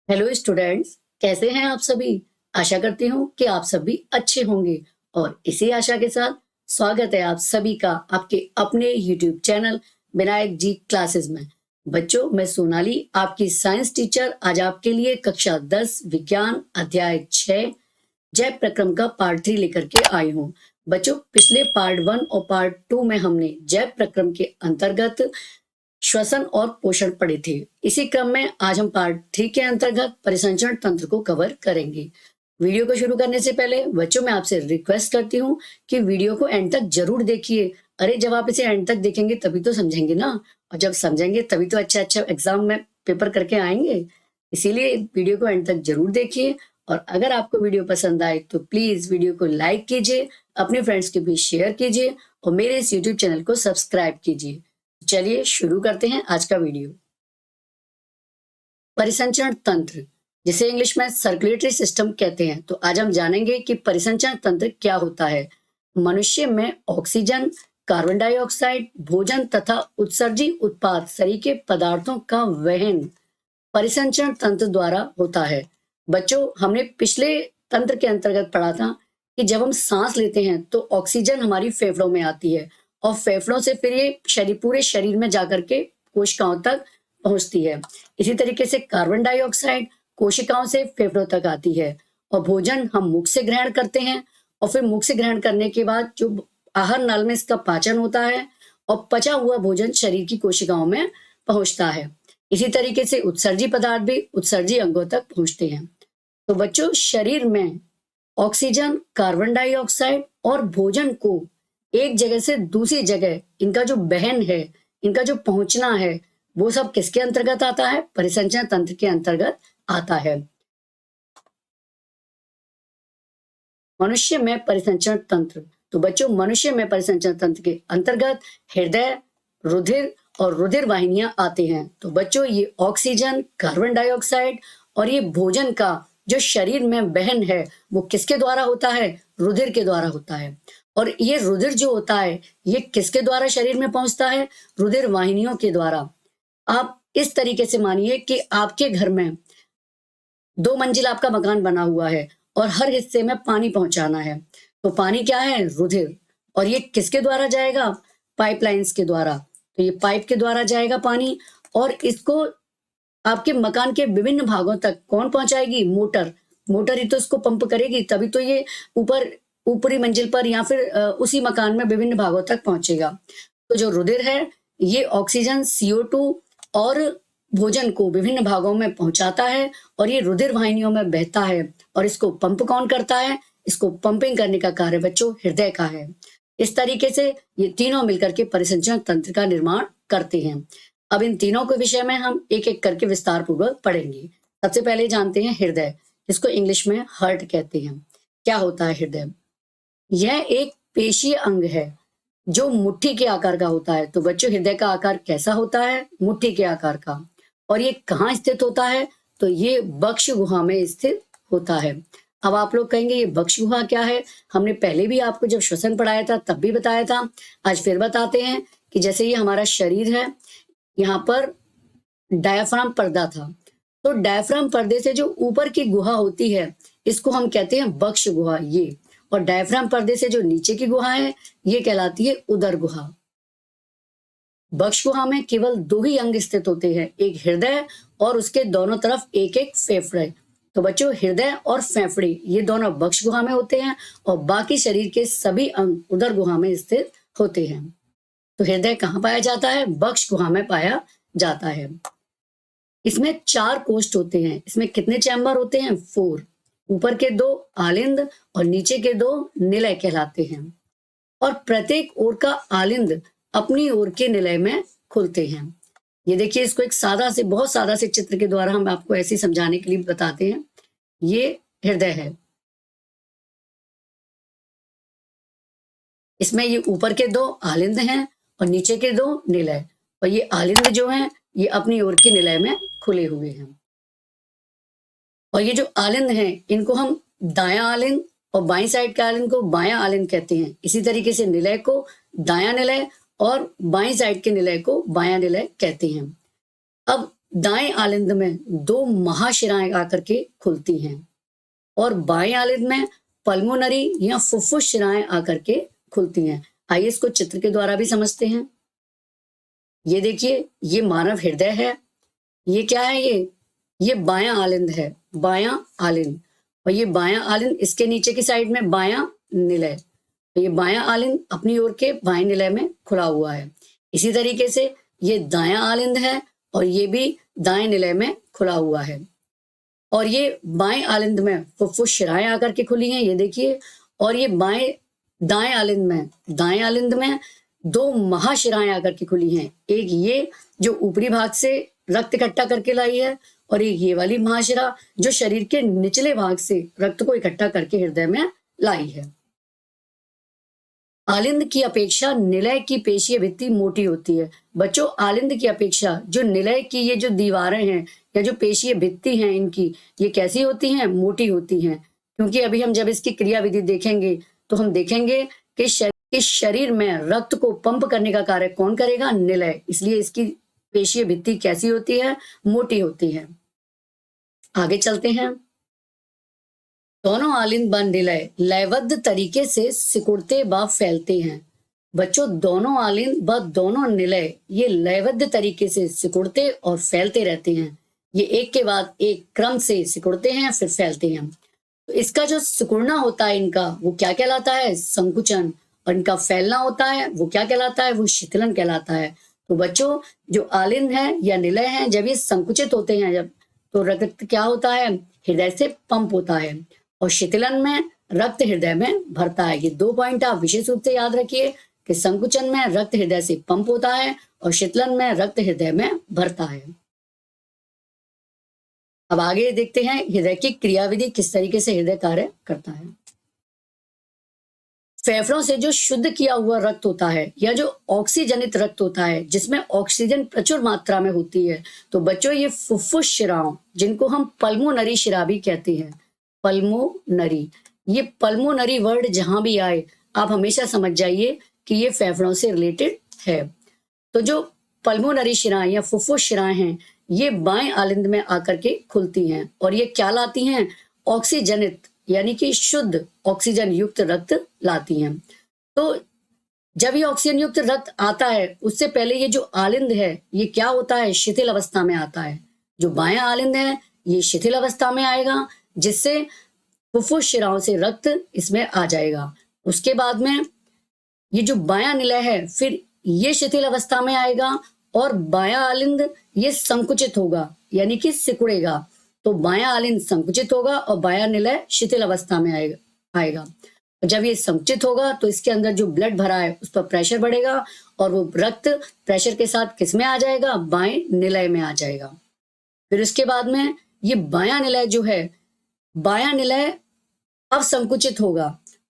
Hello students, कैसे हैं आप सभी। आशा करती हूँ कि आप सभी अच्छे होंगे और इसी आशा के साथ स्वागत है आप सभी का आपके अपने यूट्यूब चैनल विनायक जी क्लासेस में। बच्चों, मैं सोनाली आपकी साइंस टीचर आज आपके लिए कक्षा 10 विज्ञान अध्याय 6 जैव प्रक्रम का पार्ट 3 लेकर के आई हूँ। बच्चों, पिछले पार्ट 1 और पार्ट 2 में हमने जैव प्रक्रम के अंतर्गत श्वसन और पोषण पढ़े थे। इसी क्रम में आज हम पार्ट 3 के अंतर्गत परिसंचरण तंत्र को कवर करेंगे। वीडियो को शुरू करने से पहले बच्चों, मैं आपसे रिक्वेस्ट करती हूँ कि वीडियो को एंड तक जरूर देखिए। अरे, जब आप इसे एंड तक देखेंगे तभी तो समझेंगे ना, और जब समझेंगे तभी तो अच्छा एग्जाम में पेपर करके आएंगे। इसीलिए वीडियो को एंड तक जरूर देखिए, और अगर आपको वीडियो पसंद आए तो प्लीज वीडियो को लाइक कीजिए, अपने फ्रेंड्स के बीच शेयर कीजिए और मेरे इस यूट्यूब चैनल को सब्सक्राइब कीजिए। चलिए शुरू करते हैं आज का वीडियो। परिसंचरण तंत्र, जिसे इंग्लिश में सर्कुलेटरी सिस्टम कहते हैं। तो आज हम जानेंगे कि परिसंचरण तंत्र क्या होता है। मनुष्य में ऑक्सीजन, कार्बन डाइऑक्साइड, भोजन तथा उत्सर्जी उत्पाद शरीर के पदार्थों का वहन परिसंचरण तंत्र द्वारा होता है। बच्चों, हमने पिछले तंत्र के अंतर्गत पढ़ा था कि जब हम सांस लेते हैं तो ऑक्सीजन हमारी फेफड़ों में आती है और फेफड़ों से फिर ये पूरे शरीर में जाकर के कोशिकाओं तक पहुंचती है। इसी तरीके से कार्बन डाइऑक्साइड कोशिकाओं से फेफड़ों तक आती है, और भोजन हम मुख से ग्रहण करते हैं और फिर मुख से ग्रहण करने के बाद जो आहार नाल में इसका पाचन होता है और पचा हुआ भोजन शरीर की कोशिकाओं में पहुंचता है। इसी तरीके से उत्सर्जी पदार्थ भी उत्सर्जी अंगों तक पहुंचते हैं। तो बच्चों, शरीर में ऑक्सीजन, कार्बन डाइऑक्साइड और भोजन को एक जगह से दूसरी जगह इनका जो बहन है, इनका जो पहुंचना है, वो सब किसके अंतर्गत आता है? परिसंचरण तंत्र के अंतर्गत आता है। मनुष्य में परिसंचरण तंत्र, तो बच्चों, मनुष्य में परिसंचरण तंत्र के अंतर्गत हृदय, रुधिर और रुधिर वाहिनियां आते हैं। तो बच्चों, ये ऑक्सीजन, कार्बन डाइऑक्साइड और ये भोजन का जो शरीर में बहन है वो किसके द्वारा होता है? रुधिर के द्वारा होता है। और ये रुधिर जो होता है ये किसके द्वारा शरीर में पहुंचता है? रुधिर वाहिनियों के द्वारा। आप इस तरीके से मानिए कि आपके घर में 2 मंजिल आपका मकान बना हुआ है और हर हिस्से में पानी पहुंचाना है। तो पानी क्या है? रुधिर। और ये किसके द्वारा जाएगा? पाइपलाइंस के द्वारा। तो ये पाइप के द्वारा जाएगा पानी, और इसको आपके मकान के विभिन्न भागों तक कौन पहुंचाएगी? मोटर। मोटर ही तो इसको पंप करेगी, तभी तो ये ऊपरी मंजिल पर या फिर उसी मकान में विभिन्न भागों तक पहुंचेगा। तो जो रुधिर है ये ऑक्सीजन, CO2 और भोजन को विभिन्न भागों में पहुंचाता है, और ये रुधिर वाहिनियों में बहता है। और इसको पंप कौन करता है? इसको पंपिंग करने का कार्य बच्चों हृदय का है। इस तरीके से ये तीनों मिलकर के परिसंचरण तंत्र का निर्माण करते हैं। अब इन तीनों के विषय में हम एक एक करके विस्तार पूर्वक पढ़ेंगे। सबसे पहले जानते हैं हृदय, जिसको इंग्लिश में हार्ट कहते हैं। क्या होता है हृदय? यह एक पेशीय अंग है जो मुट्ठी के आकार का होता है। तो बच्चों, हृदय का आकार कैसा होता है? मुट्ठी के आकार का। और ये कहाँ स्थित होता है? तो ये बक्ष गुहा में स्थित होता है। अब आप लोग कहेंगे ये बक्ष गुहा क्या है? हमने पहले भी आपको जब श्वसन पढ़ाया था तब भी बताया था, आज फिर बताते हैं कि जैसे ये हमारा शरीर है, यहाँ पर डायाफ्राम पर्दा था। तो डायाफ्राम पर्दे से जो ऊपर की गुहा होती है इसको हम कहते हैं बक्ष गुहा, ये। और डायफ्राम पर्दे से जो नीचे की गुहा है ये कहलाती है उदर गुहा। बक्ष गुहा में केवल 2 ही अंग स्थित होते हैं, एक हृदय और उसके दोनों तरफ एक एक फेफड़े। तो बच्चों, हृदय और फेफड़े ये दोनों बक्ष गुहा में होते हैं और बाकी शरीर के सभी अंग उदर गुहा में स्थित होते हैं। तो हृदय कहाँ पाया जाता है? बक्ष गुहा में पाया जाता है। इसमें 4 कोष्ठ होते हैं। इसमें कितने चैम्बर होते हैं? 4। ऊपर के 2 आलिंद और नीचे के 2 निलय कहलाते हैं, और प्रत्येक ओर का आलिंद अपनी ओर के निलय में खुलते हैं। ये देखिए, इसको एक बहुत सादा से चित्र के द्वारा हम आपको ऐसे समझाने के लिए बताते हैं। ये हृदय है, इसमें ये ऊपर के 2 आलिंद हैं और नीचे के 2 निलय, और ये आलिंद जो हैं ये अपनी ओर के निलय में खुले हुए हैं। और ये जो आलिंद हैं इनको हम दायां आलिंद और बाईं साइड के आलिंद को बायां आलिंद कहते हैं। इसी तरीके से निलय को दायां निलय और बाईं साइड के निलय को बायां निलय कहते हैं। अब दाएं आलिंद में दो महाशिराएं आकर के खुलती हैं और बाएं आलिंद में पल्मोनरी या फुफ्फुस शिराएं आकर के खुलती हैं। आइए इसको चित्र के द्वारा भी समझते हैं। ये देखिए, ये मानव हृदय है। ये क्या है? ये बायां आलिंद है, बायां आलिंद। और ये बायां आलिंद, इसके नीचे की साइड में बायां निलय। तो ये बायां आलिंद अपनी ओर के बाएं निलय में खुला हुआ है। इसी तरीके से ये दायां आलिंद है और ये भी दाएं निलय में खुला हुआ है। और ये बाएं आलिंद में फुफ्फुस शिराएं आकर के खुली हैं, ये देखिए। और ये दाएं आलिंद में दो महाशिराएं आकर के खुली हैं। एक ये जो ऊपरी भाग से रक्त इकट्ठा करके लाई है और एक ये वाली महाशिरा जो शरीर के निचले भाग से रक्त को इकट्ठा करके हृदय में लाई है। आलिंद की अपेक्षा निलय की पेशीय भित्ति मोटी होती है। बच्चों, आलिंद की अपेक्षा जो निलय की ये जो दीवारें हैं या जो पेशीय भित्ति हैं इनकी, ये कैसी होती हैं? मोटी होती हैं। क्योंकि अभी हम जब इसकी क्रियाविधि देखेंगे तो हम देखेंगे कि शरीर में रक्त को पंप करने का कार्य कौन करेगा? निलय। इसलिए इसकी पेशीय भित्ति कैसी होती है? मोटी होती है। आगे चलते हैं। दोनों आलिंद व निलय लयबद्ध तरीके से सिकुड़ते व फैलते हैं। बच्चों, दोनों आलिंद व दोनों निलय ये लयबद्ध तरीके से सिकुड़ते और फैलते रहते हैं। ये एक के बाद एक क्रम से सिकुड़ते हैं फिर फैलते हैं। तो इसका जो सिकुड़ना होता है इनका, वो क्या कहलाता है? संकुचन। और इनका फैलना होता है वो क्या कहलाता है? वो शिथिलन कहलाता है। तो बच्चों, जो आलिंद है या निलय है, जब ये संकुचित होते हैं जब, तो रक्त क्या होता है? हृदय से पंप होता है। और शिथिलन में रक्त हृदय में भरता है। ये 2 पॉइंट आप विशेष रूप से याद रखिए कि संकुचन में रक्त हृदय से पंप होता है और शिथिलन में रक्त हृदय में भरता है। अब आगे देखते हैं हृदय की क्रियाविधि, किस तरीके से हृदय कार्य करता है। फेफड़ों से जो शुद्ध किया हुआ रक्त होता है या जो ऑक्सीजनित रक्त होता है, जिसमें ऑक्सीजन प्रचुर मात्रा में होती है, तो बच्चों ये फुफ्फुस शिराओं, जिनको हम पल्मोनरी शिरा भी कहते हैं, पल्मोनरी, ये पल्मोनरी वर्ड जहां भी आए आप हमेशा समझ जाइए कि ये फेफड़ों से रिलेटेड है। तो जो पल्मोनरी शिराएं या फुफ्फुस शिराएं हैं, ये बाएं आलिंद में आकर के खुलती हैं और ये क्या लाती हैं? ऑक्सीजनित यानी कि शुद्ध ऑक्सीजन युक्त रक्त लाती हैं। तो जब ये ऑक्सीजन युक्त रक्त आता है, उससे पहले ये जो आलिंद है ये क्या होता है? शिथिल अवस्था में आता है। जो बायां आलिंद है ये शिथिल अवस्था में आएगा, जिससे फुफ्फुस शिराओं से रक्त इसमें आ जाएगा। उसके बाद में ये जो बायां निलय है फिर ये शिथिल अवस्था में आएगा और बायां आलिंद ये संकुचित होगा यानी कि सिकुड़ेगा। तो बायां आलिंद संकुचित होगा और बायां निलय शिथिल अवस्था में आएगा। जब ये संकुचित होगा तो इसके अंदर जो ब्लड भरा है उस पर प्रेशर बढ़ेगा और वो रक्त प्रेशर के साथ किस में आ जाएगा? बाएं निलय में आ जाएगा। फिर उसके बाद में ये बायां निलय जो है, बायां निलय अब संकुचित होगा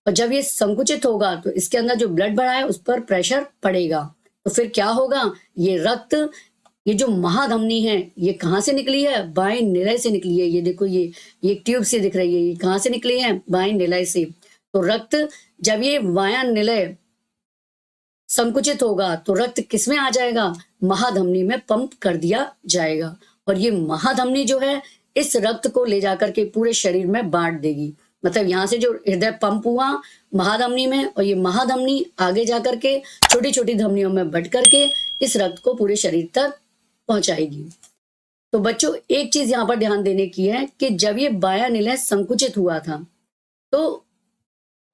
और जब ये संकुचित होगा तो इसके अंदर जो ब्लड भरा है उस पर प्रेशर पड़ेगा। तो फिर क्या होगा? ये रक्त, ये जो महाधमनी है ये कहाँ से निकली है? बाएं निलय से निकली है। ये देखो, ये एक ट्यूब से दिख रही है, ये कहाँ से निकली है? बाएं निलय से। तो रक्त जब ये बायां निलय संकुचित होगा तो रक्त किस में आ जाएगा? महाधमनी में पंप कर दिया जाएगा और ये महाधमनी जो है इस रक्त को ले जाकर के पूरे शरीर में बांट देगी। मतलब यहाँ से जो हृदय पंप हुआ महाधमनी में, और ये महाधमनी आगे जाकर के छोटी छोटी धमनियों में बट करके इस रक्त को पूरे शरीर तक पहुंचाएगी। तो बच्चों, एक चीज यहाँ पर ध्यान देने की है कि जब ये बायां निलय संकुचित हुआ था तो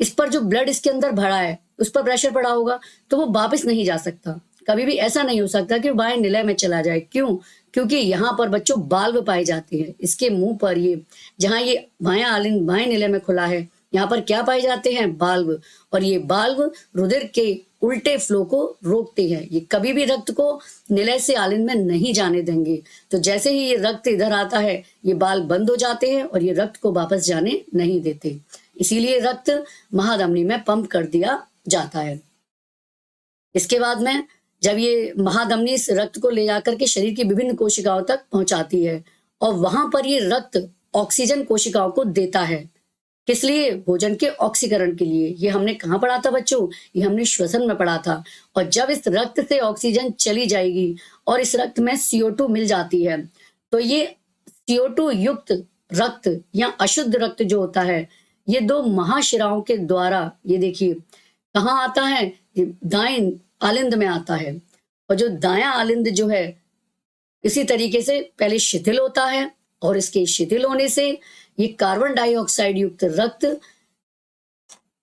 इस पर जो ब्लड इसके अंदर भरा है उस पर प्रेशर पड़ा होगा, तो वो वापस नहीं जा सकता। कभी भी ऐसा नहीं हो सकता कि बाएं निलय में चला जाए। क्यों? क्योंकि यहाँ पर बच्चों बाल्व पाए जाते हैं। इसके मुंह पर, ये जहाँ ये बायां आलिंद बाएं निलय में खुला है, यहाँ पर क्या पाए जाते हैं? बाल्व। और ये बाल्व रुधिर के उल्टे फ्लो को रोकते हैं। ये कभी भी रक्त को निलय से आलिंद में नहीं जाने देंगे। तो जैसे ही ये रक्त इधर आता है ये बाल्व बंद हो जाते हैं और ये रक्त को वापस जाने नहीं देते। इसीलिए रक्त महाधमनी में पंप कर दिया जाता है। इसके बाद में जब ये महाधमनी इस रक्त को ले जाकर के शरीर की विभिन्न कोशिकाओं तक पहुंचाती है और वहां पर ये रक्त ऑक्सीजन कोशिकाओं को देता है। किस लिए? भोजन के ऑक्सीकरण के लिए। ये हमने कहाँ पढ़ा था बच्चों? ये हमने श्वसन में पढ़ा था। और जब इस रक्त से ऑक्सीजन चली जाएगी और इस रक्त में CO2 मिल जाती है तो ये CO2 युक्त रक्त या अशुद्ध रक्त जो होता है, ये दो महाशिराओं के द्वारा, ये देखिए कहाँ आता है, ये दाएं आलिंद में आता है। और जो दायां आलिंद जो है इसी तरीके से पहले शिथिल होता है और इसके शिथिल होने से ये कार्बन डाइऑक्साइड युक्त रक्त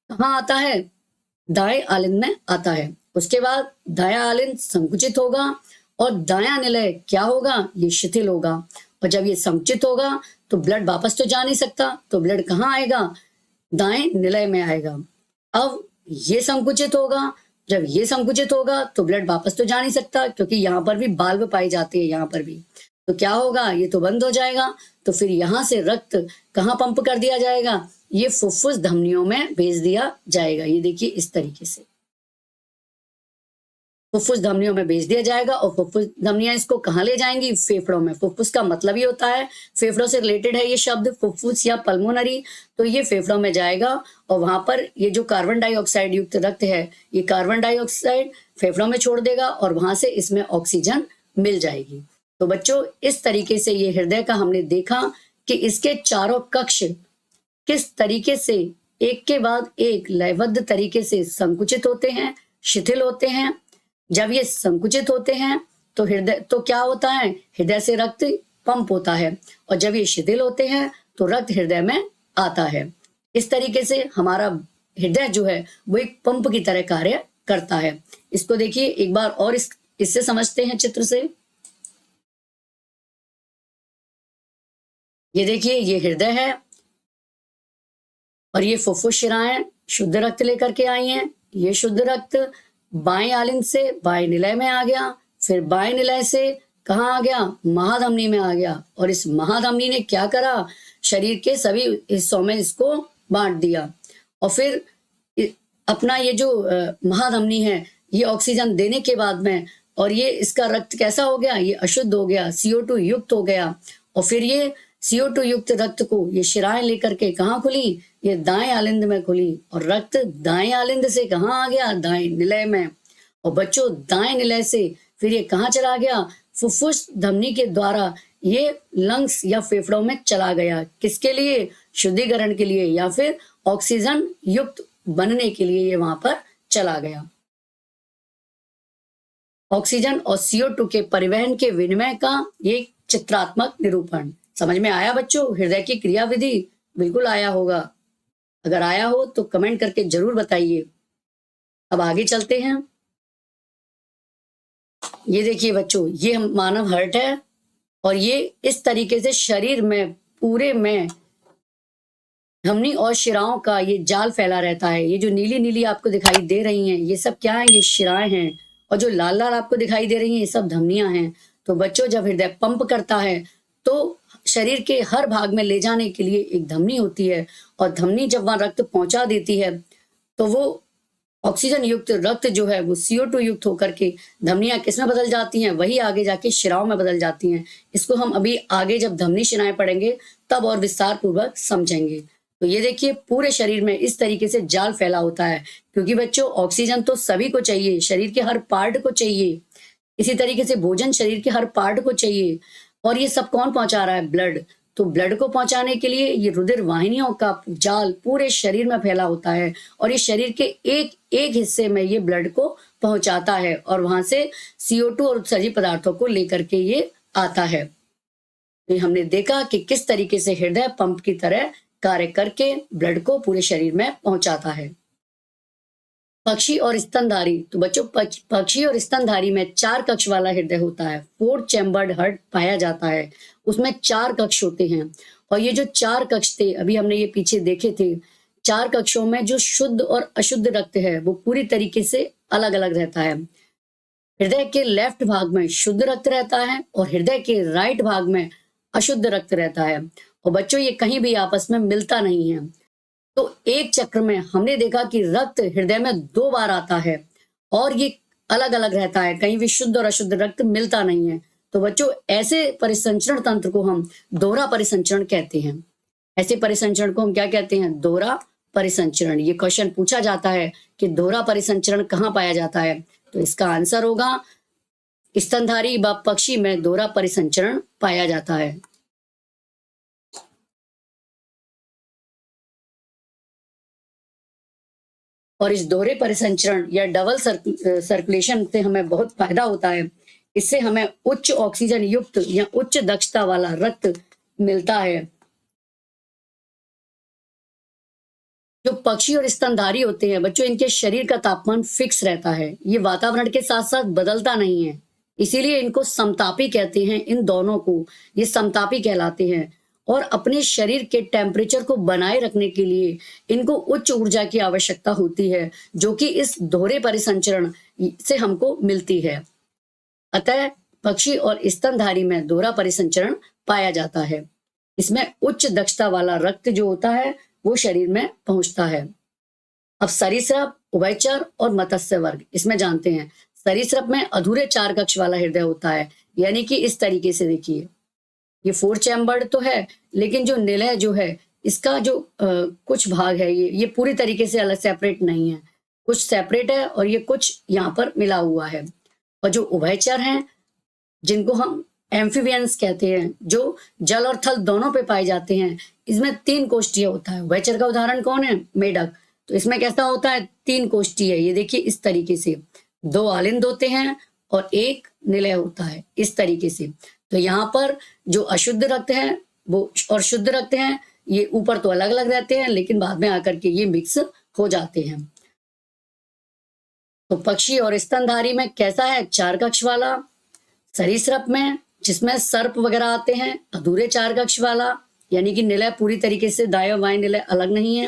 कहाँ आता है, दाएं आलिंद में आता है। उसके बाद दायां आलिंद संकुचित होगा और दायां निलय क्या होगा, ये शिथिल होगा। और जब ये संकुचित होगा तो ब्लड वापस तो जा नहीं सकता, तो ब्लड कहाँ आएगा, दाएं निलय में आएगा। अब ये संकुचित होगा, जब ये संकुचित होगा तो ब्लड वापस तो जा नहीं सकता, क्योंकि यहाँ पर भी बाल्ब पाए जाते हैं, यहाँ पर भी तो क्या होगा, ये तो बंद हो जाएगा। तो फिर यहाँ से रक्त कहाँ पंप कर दिया जाएगा, ये फुफ्फुस धमनियों में भेज दिया जाएगा। ये देखिए इस तरीके से फुफ्फुस धमनियों में भेज दिया जाएगा और फुफ्फुस धमनियां इसको कहाँ ले जाएंगी, फेफड़ों में। फुफ्फुस का मतलब ही होता है, फेफड़ों से रिलेटेड है ये शब्द फुफ्फुस या पल्मोनरी, तो ये फेफड़ों में जाएगा और वहां पर ये जो कार्बन डाइऑक्साइड युक्त रक्त है, ये कार्बन डाइऑक्साइड फेफड़ों में छोड़ देगा और वहां से इसमें ऑक्सीजन मिल जाएगी। तो बच्चों इस तरीके से ये हृदय का हमने देखा कि इसके चारों कक्ष किस तरीके से एक के बाद एक लयबद्ध तरीके से संकुचित होते हैं, शिथिल होते हैं। जब ये संकुचित होते हैं तो हृदय तो क्या होता है, हृदय से रक्त पंप होता है, और जब ये शिथिल होते हैं तो रक्त हृदय में आता है। इस तरीके से हमारा हृदय जो है वो एक पंप की तरह कार्य करता है। इसको देखिए एक बार और इससे समझते हैं चित्र से। ये देखिए ये हृदय है और ये फुफ्फुस शिराएं शुद्ध रक्त लेकर के आई हैं। ये शुद्ध रक्त बाएं आलिंद से बाएं निलय में आ गया, फिर बाएं निलय से कहाँ आ गया, महाधमनी में आ गया, और इस महाधमनी ने क्या करा, शरीर के सभी हिस्सों में इसको बांट दिया। और फिर अपना ये जो महाधमनी है ये ऑक्सीजन देने के बाद में, और ये इसका रक्त कैसा हो गया, ये अशुद्ध हो गया, CO2 युक्त हो गया। और फिर ये CO2 युक्त रक्त को ये शिराएं लेकर के कहाँ खुली, ये दाएं आलिंद में खुली, और रक्त दाएं आलिंद से कहाँ आ गया, दाएं निलय में। और बच्चों दाएं निलय से फिर ये कहाँ चला गया, फुफ्फुस धमनी के द्वारा ये लंग्स या फेफड़ों में चला गया। किसके लिए, शुद्धिकरण के लिए या फिर ऑक्सीजन युक्त बनने के लिए ये वहां पर चला गया। ऑक्सीजन और CO2 के परिवहन के विनिमय का ये चित्रात्मक निरूपण समझ में आया बच्चों। हृदय की क्रियाविधि बिल्कुल आया होगा, अगर आया हो तो कमेंट करके जरूर बताइए। अब आगे चलते हैं। ये देखिए बच्चों ये मानव हार्ट है और ये इस तरीके से शरीर में पूरे में धमनी और शिराओं का ये जाल फैला रहता है। ये जो नीली नीली आपको दिखाई दे रही हैं ये सब क्या है, ये शिराएं हैं, और जो लाल लाल आपको दिखाई दे रही हैं ये सब धमनियां हैं। तो बच्चों जब हृदय पंप करता है तो शरीर के हर भाग में ले जाने के लिए एक धमनी होती है, और धमनी जब वहां रक्त पहुंचा देती है तो वो ऑक्सीजन युक्त रक्त जो है वो CO2 युक्त होकर के धमनियां किस में बदल जाती हैं, वही आगे जाके शिराओं में बदल जाती हैं। इसको हम अभी आगे जब धमनी शिराएं पढ़ेंगे तब और विस्तार पूर्वक समझेंगे। तो ये देखिए पूरे शरीर में इस तरीके से जाल फैला होता है, क्योंकि बच्चों ऑक्सीजन तो सभी को चाहिए, शरीर के हर पार्ट को चाहिए। इसी तरीके से भोजन शरीर के हर पार्ट को चाहिए, और ये सब कौन पहुंचा रहा है, ब्लड। तो ब्लड को पहुंचाने के लिए ये रुधिर वाहिनियों का जाल पूरे शरीर में फैला होता है, और ये शरीर के एक एक हिस्से में ये ब्लड को पहुंचाता है, और वहां से CO2 और उत्सर्जी पदार्थों को लेकर के ये आता है। तो हमने देखा कि किस तरीके से हृदय पंप की तरह कार्य करके ब्लड को पूरे शरीर में पहुंचाता है। पक्षी और स्तनधारी, तो बच्चों पक्षी और स्तनधारी में 4 कक्ष वाला हृदय होता है। 4 चैम्बर्ड हार्ट पाया जाता है, उसमें 4 कक्ष होते हैं। और ये जो 4 कक्ष थे अभी हमने ये पीछे देखे थे, 4 कक्षों में जो शुद्ध और अशुद्ध रक्त है वो पूरी तरीके से अलग अलग रहता है। हृदय के लेफ्ट भाग में शुद्ध रक्त रहता है और हृदय के राइट भाग में अशुद्ध रक्त रहता है। और बच्चों ये कहीं भी आपस में मिलता नहीं है। तो एक चक्र में हमने देखा कि रक्त हृदय में 2 बार आता है और ये अलग अलग रहता है, कहीं भी शुद्ध और अशुद्ध रक्त मिलता नहीं है। तो बच्चों ऐसे परिसंचरण तंत्र को हम दोहरा परिसंचरण कहते हैं। ऐसे परिसंचरण को हम क्या कहते हैं, दोहरा परिसंचरण। ये क्वेश्चन पूछा जाता है कि दोहरा परिसंचरण कहाँ पाया जाता है, तो इसका आंसर होगा स्तनधारी व पक्षी में दोहरा परिसंचरण पाया जाता है। और इस दोहरे परिसंचरण या डबल सर्कुलेशन से हमें बहुत फायदा होता है। इससे हमें उच्च ऑक्सीजन युक्त या उच्च दक्षता वाला रक्त मिलता है। जो पक्षी और स्तनधारी होते हैं बच्चों, इनके शरीर का तापमान फिक्स रहता है, ये वातावरण के साथ साथ बदलता नहीं है, इसीलिए इनको समतापी कहते हैं। इन दोनों को ये समतापी कहलाते हैं और अपने शरीर के टेम्परेचर को बनाए रखने के लिए इनको उच्च ऊर्जा की आवश्यकता होती है, जो कि इस दोहरे परिसंचरण से हमको मिलती है। अतः पक्षी और स्तनधारी में दोहरा परिसंचरण पाया जाता है। इसमें उच्च दक्षता वाला रक्त जो होता है वो शरीर में पहुंचता है। अब सरीसृप, उभयचर और मत्स्य वर्ग इसमें जानते हैं। सरीसृप में अधूरे 4 कक्ष वाला हृदय होता है, यानी कि इस तरीके से देखिए, ये 4 चैम्बर्ड तो है, लेकिन जो निलय जो है इसका जो कुछ भाग है ये पूरी तरीके से अलग सेपरेट नहीं है, कुछ सेपरेट है और ये कुछ यहाँ पर मिला हुआ है। और जो उभयचर हैं जिनको हम एम्फीबियंस कहते हैं, जो जल और थल दोनों पे पाए जाते हैं, इसमें 3 कोष्ठीय होता है। उभयचर का उदाहरण कौन है? मेढक। तो इसमें कैसा होता है? 3 कोष्ठीय। ये देखिए इस तरीके से 2 आलिंद होते हैं और 1 निलय होता है, इस तरीके से। तो यहाँ पर जो अशुद्ध रक्त है वो और शुद्ध रक्त है, ये ऊपर तो अलग अलग रहते हैं लेकिन बाद में आकर के ये मिक्स हो जाते हैं। तो पक्षी और स्तनधारी में कैसा है? 4 कक्ष वाला। सरीसृप में जिसमें सर्प वगैरह आते हैं, अधूरे 4 कक्ष वाला, यानी कि निलय पूरी तरीके से दाएं और बाएं निलय अलग नहीं है।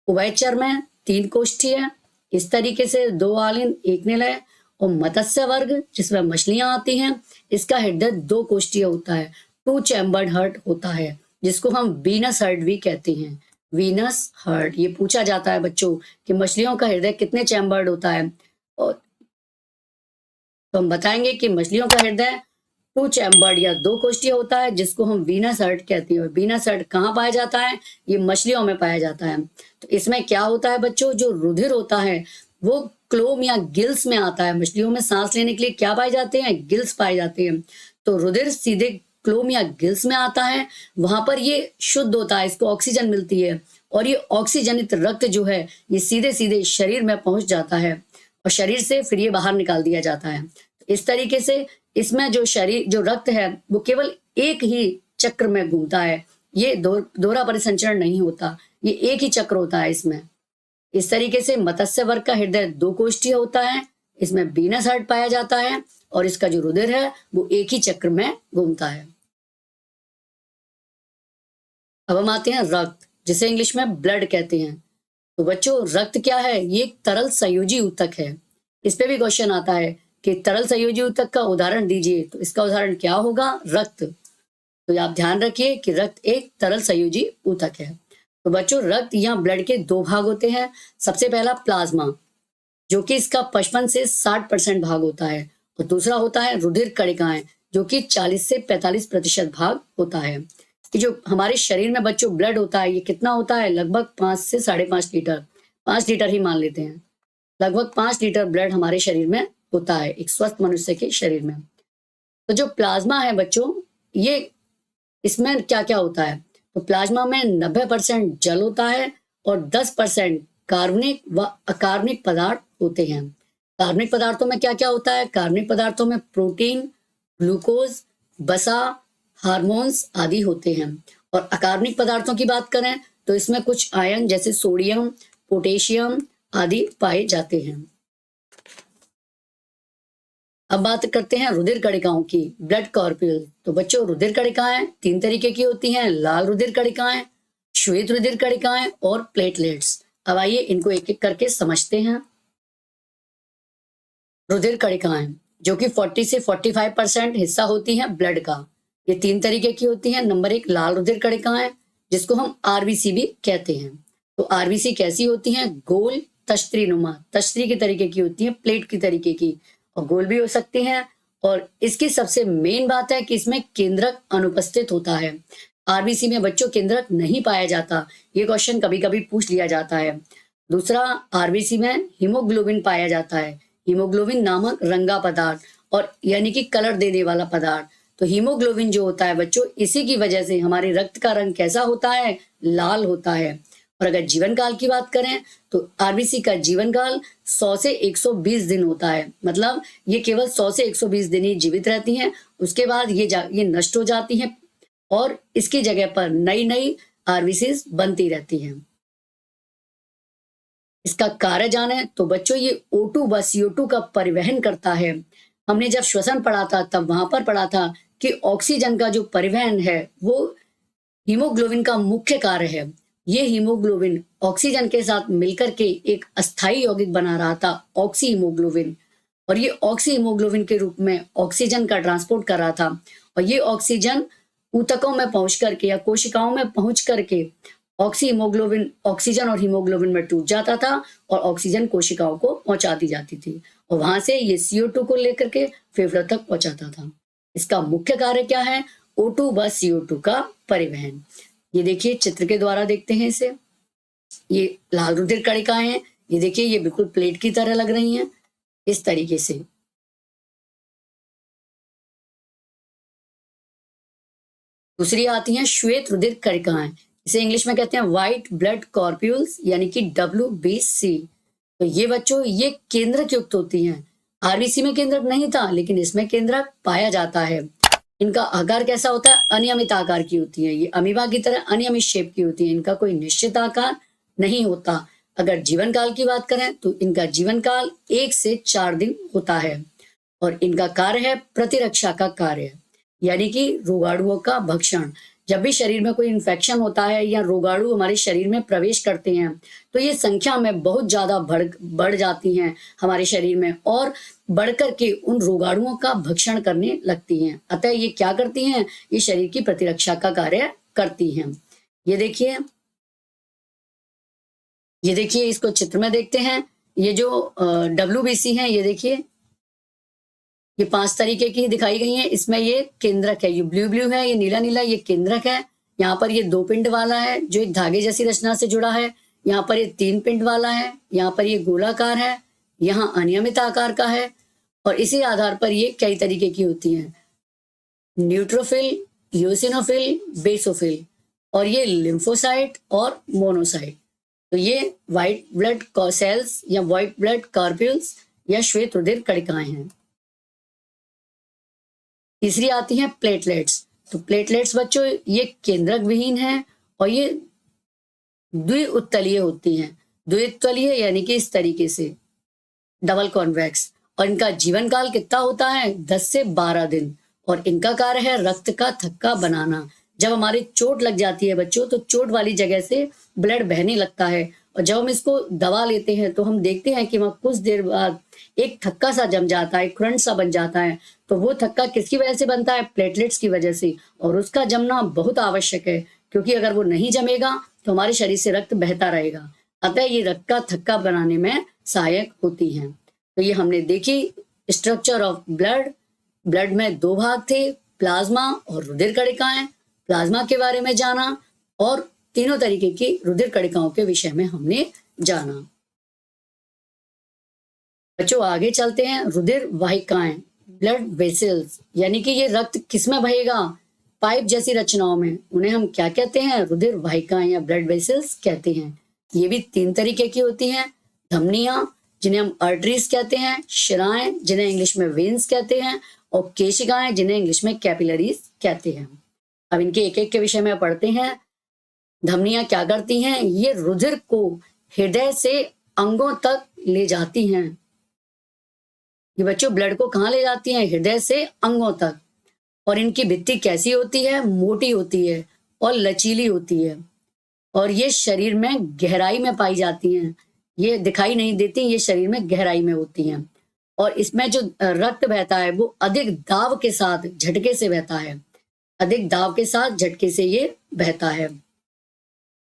उभयचर में 3 कोष्ठीय, इस तरीके से 2 आलिंद 1 निलय। और मत्स्य वर्ग जिसमें मछलियां आती हैं, इसका हृदय 2 कोष्ठीय होता है, 2 चैम्बर्ड हार्ट होता है, जिसको हम वीनस हार्ट भी कहते हैं। वीनस हार्ट, ये पूछा जाता है बच्चों कि मछलियों का हृदय कितने चैम्बर्ड होता है, और तो हम बताएंगे कि मछलियों का हृदय 2 चैम्बर्ड या 2 कोष्ठीय होता है, जिसको हम वीनस हार्ट कहते हैं। वीनस हार्ट कहाँ पाया जाता है? ये मछलियों में पाया जाता है। तो इसमें क्या होता है बच्चों? जो रुधिर होता है वो क्लोम या गिल्स में आता है। मछलियों में सांस लेने के लिए क्या पाए जाते हैं? गिल्स पाए जाते हैं। तो रुधिर सीधे क्लोम या गिल्स में आता है, वहां पर ये शुद्ध होता है, इसको ऑक्सीजन मिलती है और ये ऑक्सीजनित रक्त जो है ये सीधे सीधे शरीर में पहुंच जाता है और शरीर से फिर ये बाहर निकाल दिया जाता है। इस तरीके से इसमें जो रक्त है वो केवल एक ही चक्र में घूमता है, ये दोहरा परिसंचरण नहीं होता, ये एक ही चक्र होता है इसमें। इस तरीके से मत्स्य वर्ग का हृदय 2 कोष्ठीय होता है, इसमें वीनस हार्ट पाया जाता है और इसका जो रुधिर है वो एक ही चक्र में घूमता है। अब हम आते हैं रक्त, जिसे इंग्लिश में ब्लड कहते हैं। तो बच्चों रक्त क्या है? ये एक तरल संयोजी ऊतक है। इस पे भी क्वेश्चन आता है कि तरल संयोजी ऊतक का उदाहरण दीजिए, तो इसका उदाहरण क्या होगा? रक्त। तो आप ध्यान रखिए कि रक्त एक तरल संयोजी ऊतक है। तो बच्चों रक्त या ब्लड के 2 भाग होते हैं। सबसे पहला प्लाज्मा, जो कि इसका 55 से 60% भाग होता है, और दूसरा होता है रुधिर कणिकाएं, जो कि 40 से 45% भाग होता है। कि जो हमारे शरीर में बच्चों ब्लड होता है ये कितना होता है? लगभग 5 से 5.5 लीटर, 5 लीटर ही मान लेते हैं। लगभग 5 लीटर ब्लड हमारे शरीर में होता है एक स्वस्थ मनुष्य के शरीर में। तो जो प्लाज्मा है बच्चों, ये इसमें क्या क्या होता है? तो प्लाज्मा में 90% जल होता है और 10% कार्बनिक व अकार्बनिक पदार्थ होते हैं। कार्बनिक पदार्थों में क्या क्या होता है? कार्बनिक पदार्थों में प्रोटीन, ग्लूकोज, वसा, हार्मोन्स आदि होते हैं। और अकार्बनिक पदार्थों की बात करें तो इसमें कुछ आयन जैसे सोडियम, पोटेशियम आदि पाए जाते हैं। अब बात करते हैं रुधिर कणिकाओं की, ब्लड कॉर्प्यूल। तो बच्चों रुधिर कणिकाएं 3 तरीके की होती हैं, लाल रुधिर कणिकाएं, श्वेत रुधिर कणिकाएं और प्लेटलेट्स। अब आइए इनको एक एक करके समझते हैं। रुधिर कणिकाएं जो कि 40 से 45% हिस्सा होती हैं ब्लड का, ये 3 तरीके की होती हैं। नंबर 1 लाल रुधिर कणिकाएं, जिसको हम आरबीसी भी कहते हैं। तो आरबीसी कैसी होती हैं? गोल तश्तरी नुमा, तश्तरी की तरीके की होती है, प्लेट की तरीके की, और गोल भी हो सकती हैं। और इसकी सबसे मेन बात है कि इसमें केंद्रक अनुपस्थित होता है। आरबीसी में बच्चों केंद्रक नहीं पाया जाता, ये क्वेश्चन कभी कभी पूछ लिया जाता है। दूसरा, आरबीसी में हीमोग्लोबिन पाया जाता है, हीमोग्लोबिन नामक रंगा पदार्थ, और यानी कि कलर देने वाला पदार्थ। तो हीमोग्लोबिन जो होता है बच्चों, इसी की वजह से हमारे रक्त का रंग कैसा होता है, लाल होता है। और अगर जीवन काल की बात करें तो आरबीसी का जीवन काल 100 से 120 दिन होता है। मतलब ये केवल 100 से 120 दिन ही जीवित रहती हैं, उसके बाद ये नष्ट हो जाती हैं और इसकी जगह पर नई नई आरबीसीज बनती रहती हैं। इसका कार्य जाने तो बच्चों ये O2 व CO2 का परिवहन करता है। हमने जब श्वसन पढ़ा था तब वहां पर पढ़ा था कि ऑक्सीजन का जो परिवहन है वो हीमोग्लोबिन का मुख्य कार्य है। ये हीमोग्लोबिन ऑक्सीजन के साथ मिलकर के एक अस्थायी यौगिक बना रहा था, ऑक्सी हीमोग्लोबिन। और ये ऑक्सी हीमोग्लोबिन के रूप में ऑक्सीजन का ट्रांसपोर्ट कर रहा था और ये ऑक्सीजन ऊतकों में पहुंच करके या कोशिकाओं में पहुंच करके ऑक्सी हीमोग्लोबिन ऑक्सीजन और हीमोग्लोबिन में टूट जाता था और ऑक्सीजन कोशिकाओं को पहुंचा दी जाती थी और वहां से ये CO2 को लेकर के फेफड़ों तक पहुंचाता था। इसका मुख्य कार्य क्या है, O2 व CO2 का परिवहन। ये देखिए चित्र के द्वारा देखते हैं इसे। ये लाल रुधिर कणिकाएं हैं, ये देखिए ये बिल्कुल प्लेट की तरह लग रही हैं इस तरीके से। दूसरी आती हैं श्वेत रुधिर कणिकाएं, इसे इंग्लिश में कहते हैं व्हाइट ब्लड कॉर्प्यूल्स यानी कि WBC। तो ये बच्चों ये केंद्रक युक्त होती हैं। आरबीसी में केंद्रक नहीं था लेकिन इसमें केंद्रक पाया जाता है। इनका आकार कैसा होता है, अनियमित आकार की होती है। ये अमीबा की तरह अनियमित शेप की होती है, इनका कोई निश्चित आकार नहीं होता। अगर जीवन काल की बात करें तो इनका जीवन काल 1 से 4 दिन होता है और इनका कार्य है प्रतिरक्षा का कार्य, यानी कि रोगाणुओं का भक्षण। जब भी शरीर में कोई इन्फेक्शन होता है या रोगाणु हमारे शरीर में प्रवेश करते हैं तो ये संख्या में बहुत ज्यादा बढ़ जाती हैं हमारे शरीर में और बढ़कर के उन रोगाणुओं का भक्षण करने लगती हैं। अतः ये क्या करती हैं, ये शरीर की प्रतिरक्षा का कार्य करती हैं। ये देखिए इसको चित्र में देखते हैं। ये जो WBC है, ये देखिए ये 5 तरीके की दिखाई गई हैं। इसमें ये केंद्रक है, ये ब्लू है, ये नीला नीला, ये केंद्रक है। यहाँ पर ये 2 पिंड वाला है जो एक धागे जैसी रचना से जुड़ा है। यहाँ पर ये 3 पिंड वाला है, यहाँ पर ये गोलाकार है, यहाँ अनियमित आकार का है और इसी आधार पर ये कई तरीके की होती हैं, न्यूट्रोफिल, यूसिनोफिल, बेसोफिल और ये लिम्फोसाइट और मोनोसाइट। तो ये व्हाइट ब्लड सेल्स या व्हाइट ब्लड कॉर्प्यूल्स या श्वेत रुधिर कणिकाएं हैं। तीसरी आती हैं प्लेटलेट्स। तो प्लेटलेट्स बच्चों ये केंद्रक विहीन है और ये द्विउत्तलीय होती हैं। द्विउत्तलीय यानी कि इस तरीके से डबल कॉन्वेक्स और इनका जीवन काल कितना होता है, 10 से 12 दिन और इनका कार्य है रक्त का थक्का बनाना। जब हमारी चोट लग जाती है बच्चों तो चोट वाली जगह से ब्लड बहने लगता है और जब हम इसको दबा लेते हैं तो हम देखते हैं कि वहाँ कुछ देर बाद एक थक्का सा जम जाता है, खुरंड सा बन जाता है। तो वो थक्का किसकी वजह से बनता है, प्लेटलेट्स की वजह से। और उसका जमना बहुत आवश्यक है क्योंकि अगर वो नहीं जमेगा तो हमारे शरीर से रक्त बहता रहेगा। अतः ये रक्त का थक्का बनाने में सहायक होती हैं। तो ये हमने देखी स्ट्रक्चर ऑफ ब्लड। ब्लड में 2 भाग थे, प्लाज्मा और रुधिर कणिकाएं। प्लाज्मा के बारे में जाना और तीनों तरीके की रुधिर कणिकाओं के विषय में हमने जाना। बच्चों आगे चलते हैं, रुधिर वाहिकाएं, ब्लड वेसल्स, यानी कि ये रक्त किसमें बहेगा, पाइप जैसी रचनाओं में, उन्हें हम क्या कहते हैं, रुधिर वाहिकाएं या ब्लड वेसल्स कहते हैं। ये भी 3 तरीके की होती हैं, धमनियां जिन्हें हम आर्टरीज कहते हैं, शिराएं जिन्हें इंग्लिश में वेन्स कहते हैं और केशिकाएं जिन्हें इंग्लिश में कैपिलरीज कहते हैं। अब इनके एक एक के विषय में पढ़ते हैं। धमनियां क्या करती हैं, ये रुधिर को हृदय से अंगों तक ले जाती हैं। ये बच्चों ब्लड को कहाँ ले जाती हैं, हृदय से अंगों तक। और इनकी भित्ति कैसी होती है, मोटी होती है और लचीली होती है और ये शरीर में गहराई में पाई जाती हैं। ये दिखाई नहीं देती, ये शरीर में गहराई में होती हैं और इसमें जो रक्त बहता है वो अधिक दाब के साथ झटके से बहता है, अधिक दाब के साथ झटके से ये बहता है।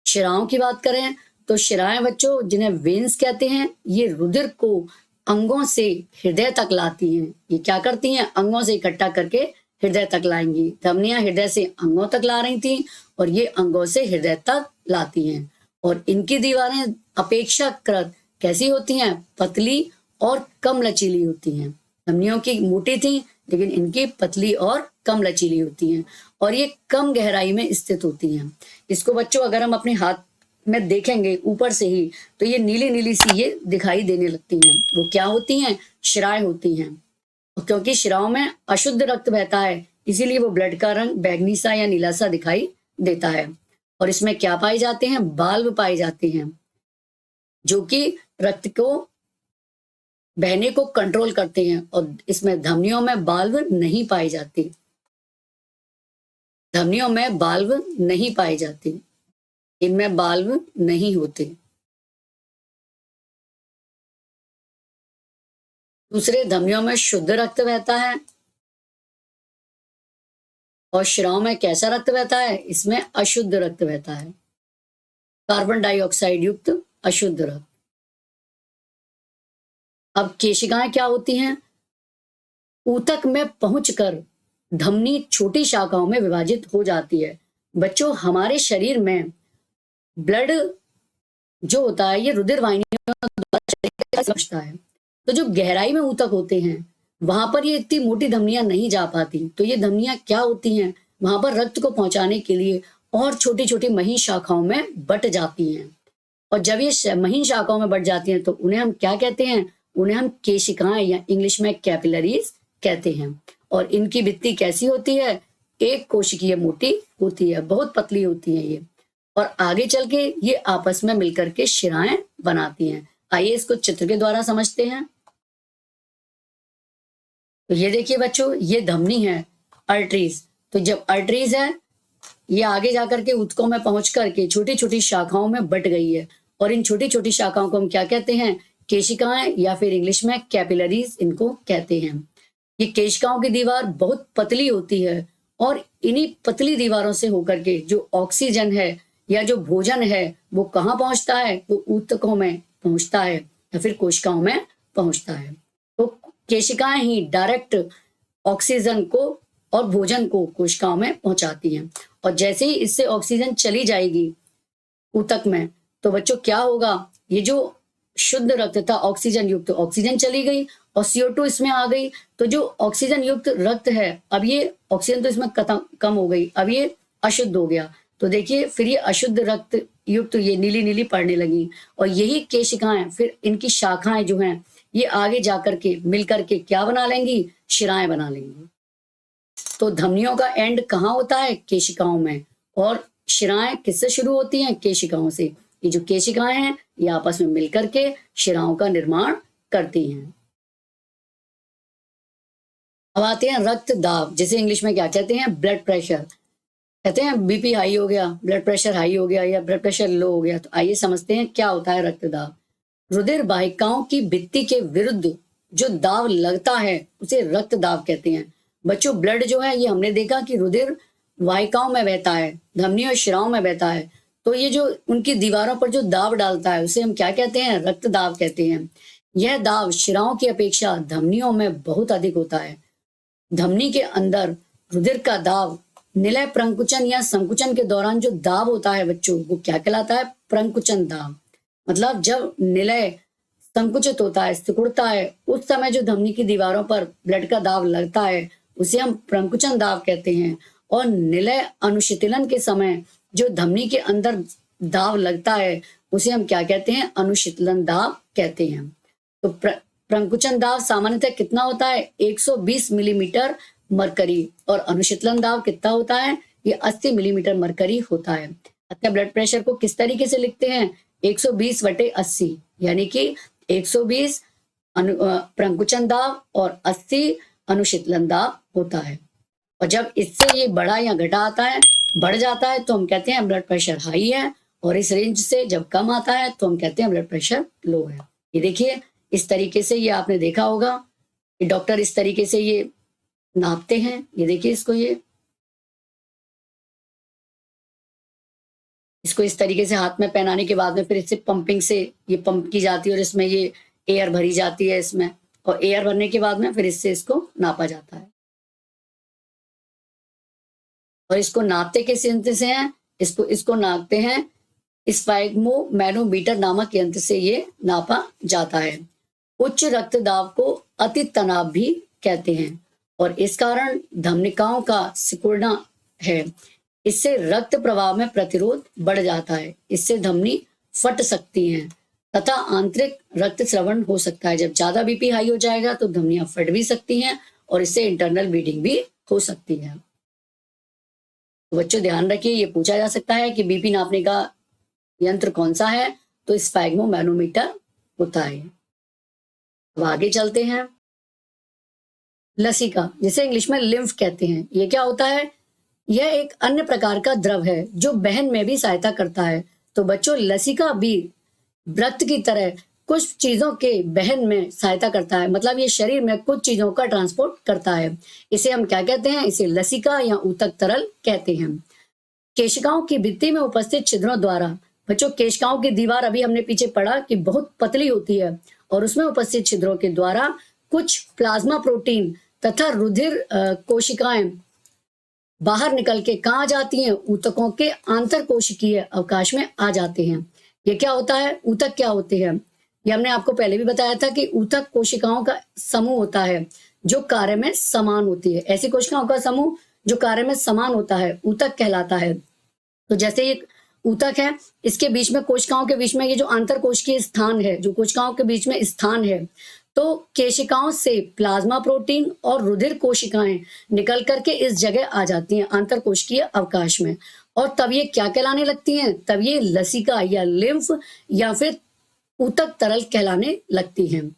शिराओं की बात करें तो शिराएं बच्चों जिन्हें वेन्स कहते हैं, ये रुधिर को अंगों से हृदय तक लाती हैं। ये क्या करती हैं, अंगों से इकट्ठा करके हृदय तक लाएंगी। धमनियां हृदय से अंगों तक ला रही थी और ये अंगों से हृदय तक लाती हैं और इनकी दीवारें अपेक्षाकृत कैसी होती हैं, पतली और कम लचीली होती हैं। धमनियों की मोटी थी, लेकिन इनकी पतली और कम लचीली होती हैं और ये कम गहराई में स्थित होती हैं। इसको बच्चों अगर हम अपने हाथ में देखेंगे ऊपर से ही, तो ये नीली नीली सी ये दिखाई देने लगती हैं। वो क्या होती हैं? शिराएं होती हैं। और क्योंकि शिराओं में अशुद्ध रक्त बहता है, इसीलिए वो ब्लड का रंग बैंगनी सा या नीला सा दिखाई देता है। और इसमें क्या पाए जाते हैं? बाल्ब पाए जाते हैं, जो कि रक्त को बहने को कंट्रोल करते हैं। और इसमें धमनियों में बाल्ब नहीं पाए जाते, धमनियों में बाल्ब नहीं पाए जाते, इनमें बाल्ब नहीं होते। दूसरे, धमनियों में शुद्ध रक्त बहता है। और शिराओं में कैसा रक्त बहता है? इसमें अशुद्ध रक्त बहता है, कार्बन डाइऑक्साइड युक्त अशुद्ध रक्त। अब केशिकाएं क्या होती हैं? ऊतक में पहुंचकर धमनी छोटी शाखाओं में विभाजित हो जाती है। बच्चों, हमारे शरीर में ब्लड जो होता है ये रुधिर वाहिनियों द्वारा पहुंचता है। तो जो गहराई में ऊतक होते हैं वहां पर ये इतनी मोटी धमनियां नहीं जा पाती। तो ये धमनियां क्या होती हैं? वहां पर रक्त को पहुंचाने के लिए और छोटी छोटी महीन शाखाओं में बट जाती हैं। और जब ये महीन शाखाओं में बट जाती हैं तो उन्हें हम क्या कहते हैं? उन्हें हम केशिकाएं या इंग्लिश में कैपिलरीज कहते हैं। और इनकी भित्ति कैसी होती है? एक कोशिकीय मोटी होती है, बहुत पतली होती है ये। और आगे चल के ये आपस में मिलकर के शिराएं बनाती हैं। आइए इसको चित्र के द्वारा समझते हैं। तो ये देखिए बच्चों, ये धमनी है, अर्टरीज। तो जब अर्टरीज है, ये आगे जाकर के ऊतकों में पहुंच करके छोटी छोटी शाखाओं में बट गई है। और इन छोटी छोटी शाखाओं को हम क्या कहते हैं? केशिकाएं, या फिर इंग्लिश में कैपिलरीज इनको कहते हैं। ये केशिकाओं की दीवार बहुत पतली होती है और इन्हीं पतली दीवारों से होकर के जो ऑक्सीजन है या जो भोजन है वो कहाँ पहुंचता है? वो ऊतकों में पहुंचता है या फिर कोशिकाओं में पहुंचता है। तो केशिकाएं ही डायरेक्ट ऑक्सीजन को और भोजन को कोशिकाओं में पहुंचाती हैं। और जैसे ही इससे ऑक्सीजन चली जाएगी ऊतक में, तो बच्चों क्या होगा? ये जो शुद्ध रक्त था ऑक्सीजन युक्त, ऑक्सीजन चली गई और CO2 इसमें आ गई। तो जो ऑक्सीजन युक्त रक्त है, अब ये ऑक्सीजन तो इसमें कम हो गई, अब ये अशुद्ध हो गया। तो देखिए फिर ये अशुद्ध रक्त युक्त ये नीली नीली पड़ने लगी। और यही केशिकाएं, फिर इनकी शाखाएं जो हैं ये आगे जाकर के मिल करके क्या बना लेंगी? शिराएं बना लेंगी। तो धमनियों का एंड कहाँ होता है? केशिकाओं में। और शिराएं किससे शुरू होती हैं? केशिकाओं से। ये जो केशिकाएं हैं ये आपस में मिलकर के शिराओं का निर्माण करती हैं। अब आते हैं रक्त दाब, जिसे इंग्लिश में क्या कहते हैं? Blood pressure. कहते हैं बीपी हाई हो गया, ब्लड प्रेशर हाई हो गया या ब्लड प्रेशर लो हो गया। तो आइए समझते हैं क्या होता है रक्त दाब। रुधिर वाहिकाओं की भित्ति के विरुद्ध जो दाब लगता है उसे रक्त दाब कहते हैं। बच्चों, ब्लड जो है ये हमने देखा कि रुधिर वाहिकाओं में बहता है, धमनी और शिराओं में बहता है। तो ये जो उनकी दीवारों पर जो दाब डालता है उसे हम क्या कहते हैं? रक्त दाब कहते हैं। यह दाब शिराओं की अपेक्षा धमनियों में बहुत अधिक होता है। धमनी के अंदर रुधिर का दाब निलय प्रंकुचन या संकुचन के दौरान जो दाब होता है बच्चों, वो क्या कहलाता है? प्रंकुचन दाब। मतलब जब निलय संकुचित होता है, सिकुड़ता है, उस समय जो धमनी की दीवारों पर ब्लड का दाब लगता है उसे हम प्रंकुचन दाब कहते हैं। और निलय अनुशीतलन के समय जो धमनी के अंदर दाब लगता है उसे हम क्या कहते हैं? अनुशीतलन दाब कहते हैं। तो प्रंकुचन दाब सामान्यतः कितना होता है? 120 मिलीमीटर मरकरी। और अनुशीतलन दाब कितना होता है? ये 80 मिलीमीटर मरकरी होता है। अतः ब्लड प्रेशर को किस तरीके से लिखते हैं? 120/80, यानी कि 120 प्रंकुचन दाब और 80 अनुशीतलन दाब होता है। और जब इससे ये बढ़ा या घटा आता है, बढ़ जाता है, तो हम कहते हैं ब्लड प्रेशर हाई है। और इस रेंज से जब कम आता है तो हम कहते हैं ब्लड प्रेशर लो है। ये देखिए इस तरीके से ये आपने देखा होगा कि डॉक्टर इस तरीके से ये नापते हैं। ये देखिए इसको इस तरीके से हाथ में पहनाने के बाद में फिर इससे पंपिंग से ये पंप की जाती है और इसमें ये एयर भरी जाती है इसमें। और एयर भरने के बाद में फिर इससे इसको नापा जाता है। और इसको नापते किस यंत्र से हैं? इसको नापते हैं स्फैग्मोमैनोमीटर नामक यंत्र से ये नापा जाता है। उच्च रक्तदाब को अति तनाव भी कहते हैं। और इस कारण धमनिकाओं का सिकुड़ना है, इससे रक्त प्रवाह में प्रतिरोध बढ़ जाता है, इससे धमनी फट सकती हैं तथा आंतरिक रक्त स्रवण हो सकता है। जब ज्यादा बीपी हाई हो जाएगा तो धमनियां फट भी सकती हैं और इससे इंटरनल ब्लीडिंग भी हो सकती है। तो बच्चों ध्यान रखिए, ये पूछा जा सकता है कि बीपी नापने का यंत्र कौन सा है, तो स्फैग्मोमैनोमीटर होता है। अब आगे चलते हैं। लसिका, जिसे इंग्लिश में लिम्फ कहते हैं, ये क्या होता है? यह एक अन्य प्रकार का द्रव है जो बहन में भी सहायता करता है। तो बच्चों लसिका भी व्रत की तरह कुछ चीजों के बहन में सहायता करता है, मतलब ये शरीर में कुछ चीजों का ट्रांसपोर्ट करता है। इसे हम क्या कहते हैं? इसे लसिका या ऊतक तरल कहते हैं। केशिकाओं की भित्ति में उपस्थित छिद्रों द्वारा, बच्चों केशिकाओं की दीवार अभी हमने पीछे पढ़ा कि बहुत पतली होती है और उसमें उपस्थित छिद्रों के द्वारा कुछ प्लाज्मा प्रोटीन तथा रुधिर कोशिकाएं बाहर निकल के कहाँ जाती हैं? ऊतकों के आंतर कोशिकीय अवकाश में आ जाते हैं। ये क्या होता है? ऊतक क्या होते हैं? ये हमने आपको पहले भी बताया था कि ऊतक कोशिकाओं का समूह होता है जो कार्य में समान होती है। ऐसी कोशिकाओं का समूह जो कार्य में समान होता है ऊतक कहलाता है। तो जैसे एक ऊतक है, इसके बीच में कोशिकाओं के बीच में ये जो आंतर कोशिकीय स्थान है, जो कोशिकाओं के बीच में स्थान है, तो केशिकाओं से प्लाज्मा प्रोटीन और रुधिर कोशिकाएं निकल करके इस जगह आ जाती हैं आंतर कोशिकीय अवकाश में, और तब ये क्या कहलाने लगती हैं? तब ये लसिका या लिम्फ या फिर ऊतक तरल कहलाने लगती हैं।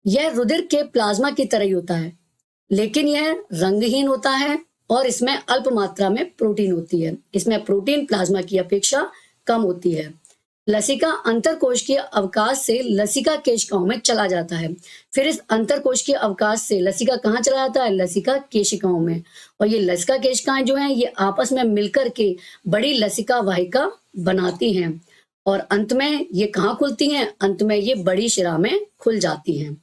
यह रुधिर के प्लाज्मा की तरह ही होता है, लेकिन यह रंगहीन होता है और इसमें अल्प मात्रा में प्रोटीन होती है। इसमें प्रोटीन प्लाज्मा की अपेक्षा कम होती है। लसिका अंतरकोशिकीय अवकाश से लसिका केशिकाओं में चला जाता है। फिर इस अंतरकोशिकीय अवकाश से लसिका कहाँ चला जाता है? लसिका केशिकाओं में। और ये लसिका केशिकाएं जो हैं ये आपस में मिलकर के बड़ी लसिका वाहिका बनाती हैं और अंत में ये कहाँ खुलती हैं? अंत में ये बड़ी शिरा में खुल जाती हैं।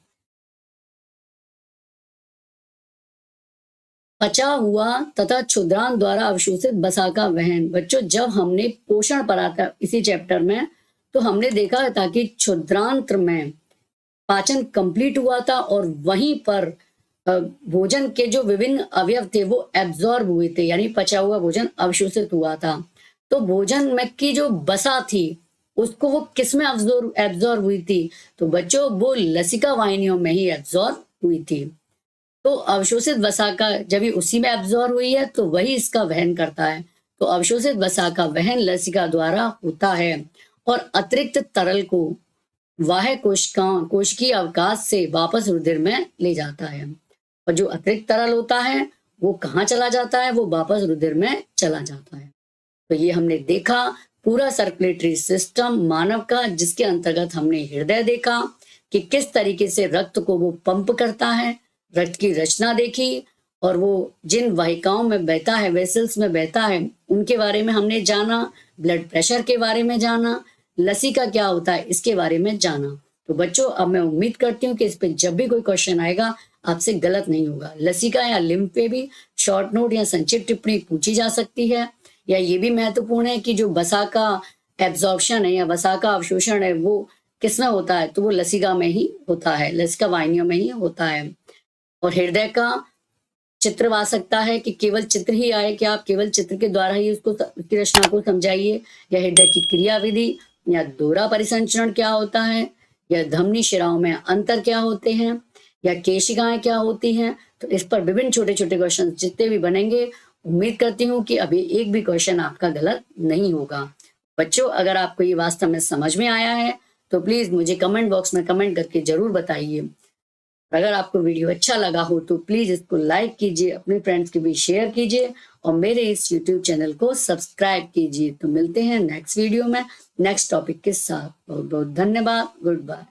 पचा हुआ तथा क्षुद्रांत द्वारा अवशोषित वसा का वहन। बच्चों जब हमने पोषण पढ़ा था इसी चैप्टर में, तो हमने देखा था कि क्षुद्रांत में पाचन कंप्लीट हुआ था और वहीं पर भोजन के जो विभिन्न अवयव थे वो एब्जॉर्ब हुए थे, यानी पचा हुआ भोजन अवशोषित हुआ था। तो भोजन में की जो वसा थी उसको वो किस में एब्जॉर्ब हुई थी? तो बच्चों वो लसिका वाहिनियों में ही एब्जॉर्ब हुई थी। तो अवशोषित वसा का जब ये उसी में एब्जॉर्ब हुई है तो वही इसका वहन करता है। तो अवशोषित वसा का वहन लसिका द्वारा होता है और अतिरिक्त तरल को वाह्य कोशिकीय अवकाश से वापस रुधिर में ले जाता है। और जो अतिरिक्त तरल होता है वो कहाँ चला जाता है? वो वापस रुधिर में चला जाता है। तो ये हमने देखा पूरा सर्कुलेटरी सिस्टम मानव का, जिसके अंतर्गत हमने हृदय देखा कि किस तरीके से रक्त को वो पंप करता है, रक्त की रचना देखी और वो जिन वाहिकाओं में बहता है, वेसल्स में बहता है, उनके बारे में हमने जाना, ब्लड प्रेशर के बारे में जाना, लसिका क्या होता है इसके बारे में जाना। तो बच्चों अब मैं उम्मीद करती हूँ कि इस पे जब भी कोई क्वेश्चन आएगा आपसे गलत नहीं होगा। लसिका या लिम्फ पे भी शॉर्ट नोट या संक्षिप्त टिप्पणी पूछी जा सकती है। या ये भी महत्वपूर्ण है कि जो वसा का एब्जॉर्प्शन है या वसा का अवशोषण है वो किसमें होता है? तो वो लसिका में ही होता है, लसिका वाहिनियों में ही होता है। और हृदय का चित्र आ सकता है कि केवल चित्र ही आए कि आप केवल चित्र के द्वारा ही उसकी रचना को समझाइए, या हृदय की क्रियाविधि, या दोहरा परिसंचरण क्या होता है, या धमनी शिराओं में अंतर क्या होते हैं, या केशिकाएं क्या होती हैं। तो इस पर विभिन्न छोटे छोटे क्वेश्चन जितने भी बनेंगे, उम्मीद करती हूँ कि अभी एक भी क्वेश्चन आपका गलत नहीं होगा। बच्चों अगर आपको ये वास्तव में समझ में आया है तो प्लीज मुझे कमेंट बॉक्स में कमेंट करके जरूर बताइए। अगर आपको वीडियो अच्छा लगा हो तो प्लीज इसको लाइक कीजिए, अपने फ्रेंड्स के बीच शेयर कीजिए और मेरे इस यूट्यूब चैनल को सब्सक्राइब कीजिए। तो मिलते हैं नेक्स्ट वीडियो में नेक्स्ट टॉपिक के साथ। बहुत बहुत धन्यवाद। Good bye.